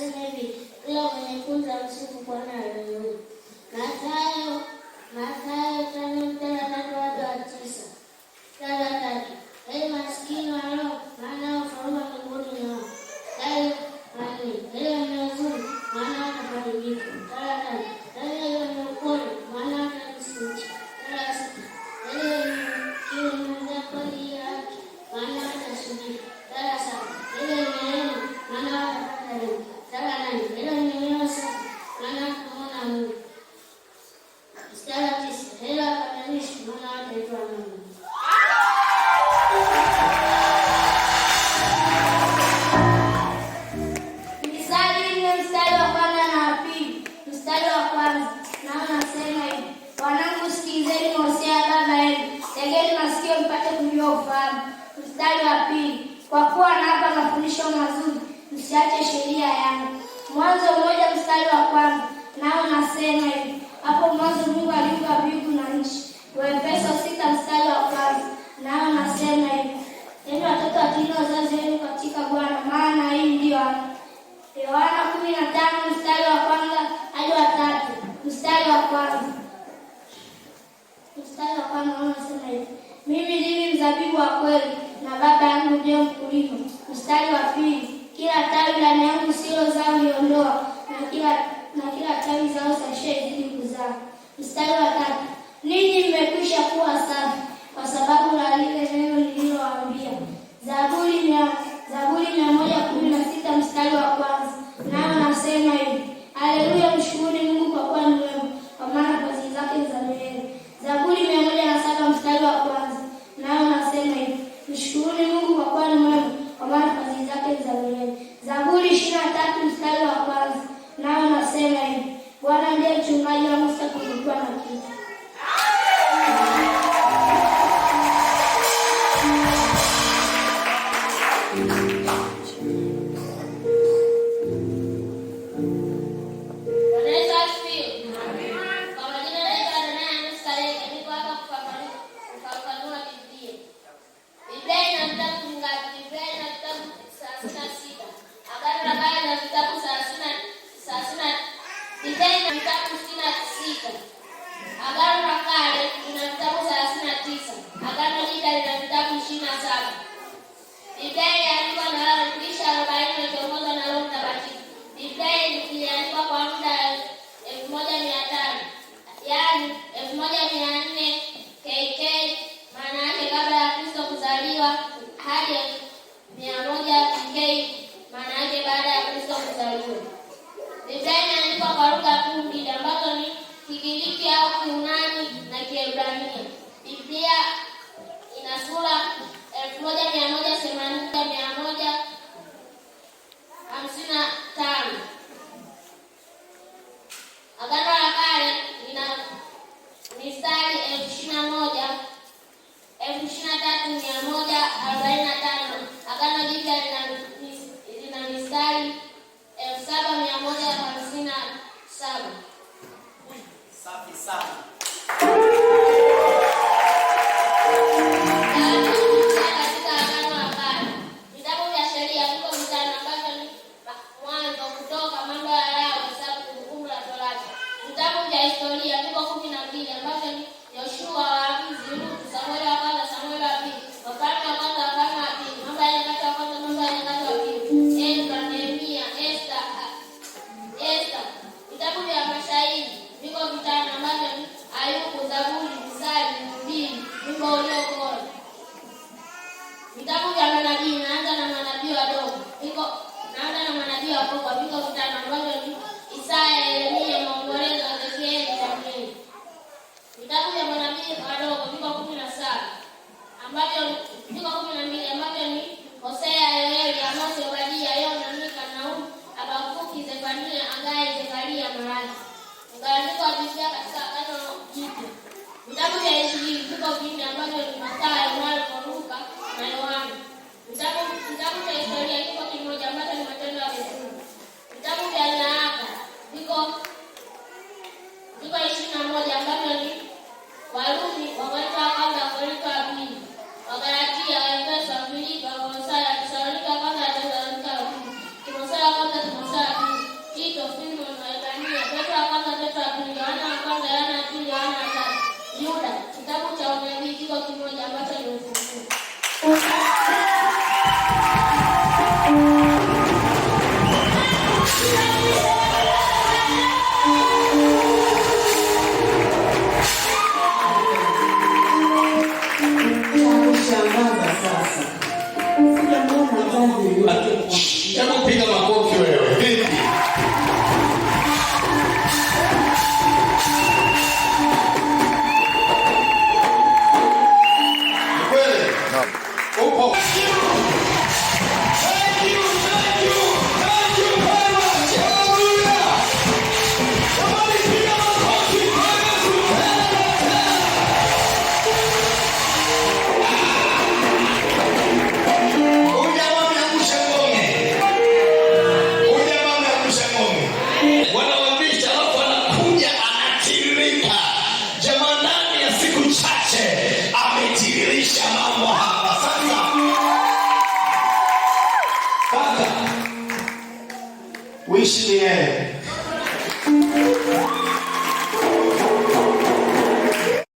anasema hivi, kila mwenye funza msifu Bwana haleluya. Mathayo 5:3-9. Sala tatu. Heri maskini wa roho, maana ufalme wa mbinguni ni wao. Sala 4. Heri wenye huzuni, maana watafarijika. Sala 5. Heri wenye upole, maana watamsikia. Sala 6. Heri wenye kiu na kweli ya haki, maana watashibika. Sala 7. Heri wenye neema, maana watapata rehema. Sala 8. Heri wenye mioyo safi, maana watamwona Mungu. Sala 9. Heri wapatanishi, maana wataitwa Mungu. Mstari wa kwanza, nao nasema hivi: wanangu, sikilizeni mausia ya baba yenu, tegeni masikio mpate kujua ufahamu. Mstari wa pili, kwa kuwa nawapa mafundisho mazuri, msiache sheria yangu. Mwanzo 1 mstari wa kwanza, nao nasema hivi: hapo mwanzo Mungu aliumba mbingu na nchi. Waefeso 6 mstari wa kwanza, nao nasema hivi: enyi watoto watii wazazi wenu katika Bwana, maana hii ndiyo haki. Yohana 15 mstari wa kwanza hadi wa 3. Mstari wa kwanza unasema hivi: mimi ndimi mzabibu wa kweli na Baba yangu ndiye mkulima. Mstari wa pili, kila tawi ndani yangu lisilozaa huliondoa, na kila tawi linalozaa lizidi kuzaa. Mstari wa 3, ninyi mmekwisha kuwa safi kwa sababu la lile neno nililowaambia. Zaburi 116 mstari wa kwanza, nao nasema hivi: haleluya, mshukuruni Mungu kwa kuwa ni mwema, kwa maana fadhili zake ni za milele. Zaburi 107 mstari wa kwanza, nao nasema hivi: mshukuruni Mungu kwa kuwa ni mwema, kwa maana fadhili zake ni za milele. Zaburi 23 mstari wa kwanza, nao nasema hivi: Bwana ndiye mchungaji wangu, sitapungukiwa na kitu. Agano la Kale lina vitabu 39. Agano Jipya lina vitabu 27. Biblia iliandikwa na waandishi 40 wakiongozwa na Roho Mtakatifu. Biblia iliandikwa kwa muda 1500, yaani 1400 KK, maana yake kabla ya Kristo kuzaliwa, hadi 100 KK, maana yake baada ya Kristo kuzaliwa. Biblia imeandikwa kwa lugha kuu mbili ambazo ni Kigiriki au Kiunani na Kiebrania. Biblia ina sura 1180-155. Agano la Kale lina mistari 23,145. Agano Jipya lina mistari 7,157. Safi sana. Katika Agano la Kale, vitabu vya sheria viko vitano ambavyo ni Mwanzo, Kutoka, Mambo ya Lawi, Hesabu, Kumbukumbu la Torati. Vitabu vya historia viko 12 ambavyo ni Yoshua, Waamuzi, Ruthu, Samueli wa kwanza, Samueli wa pili, Wafalme wa kwanza, Wafalme wa pili, Mambo ya Nyakati wa kwanza, Mambo ya Nyakati wa pili, Ezra, Nehemia, Esther. Vitabu vya mashairi viko vitano ambavyo ni Ayubu, Zaburi, Misali, Mhubiri, Wimbo Uliokora. Vitabu vya manabii, naanza na manabii wakubwa, viko vitano ambavyo ni Isaya, Yeremia, Maombolezo, Ezekieli, Danieli. Vitabu vya manabii wadogo viko 17 ambavyo viko 12 ambavyo ni Hosea, Yoeli, Amosi, Obadia, Yona, Mika, Nahumu, Habakuki, Zefania, Hagai, Zekaria, Malaki. Mgawanyiko wa Biblia katika Agano Jipya. Vitabu vya Injili viko 4 ambavyo ni Mathayo, Marko, Luka na Yohana. Vitabu vya historia viko 1 ambacho ni Matendo ya Mitume. Vitabu vya nyaraka viko 21 ambavyo ni Warumi, Wakorintho wa kwanza, Wakorintho wa pili, Wagalatia uishi milele.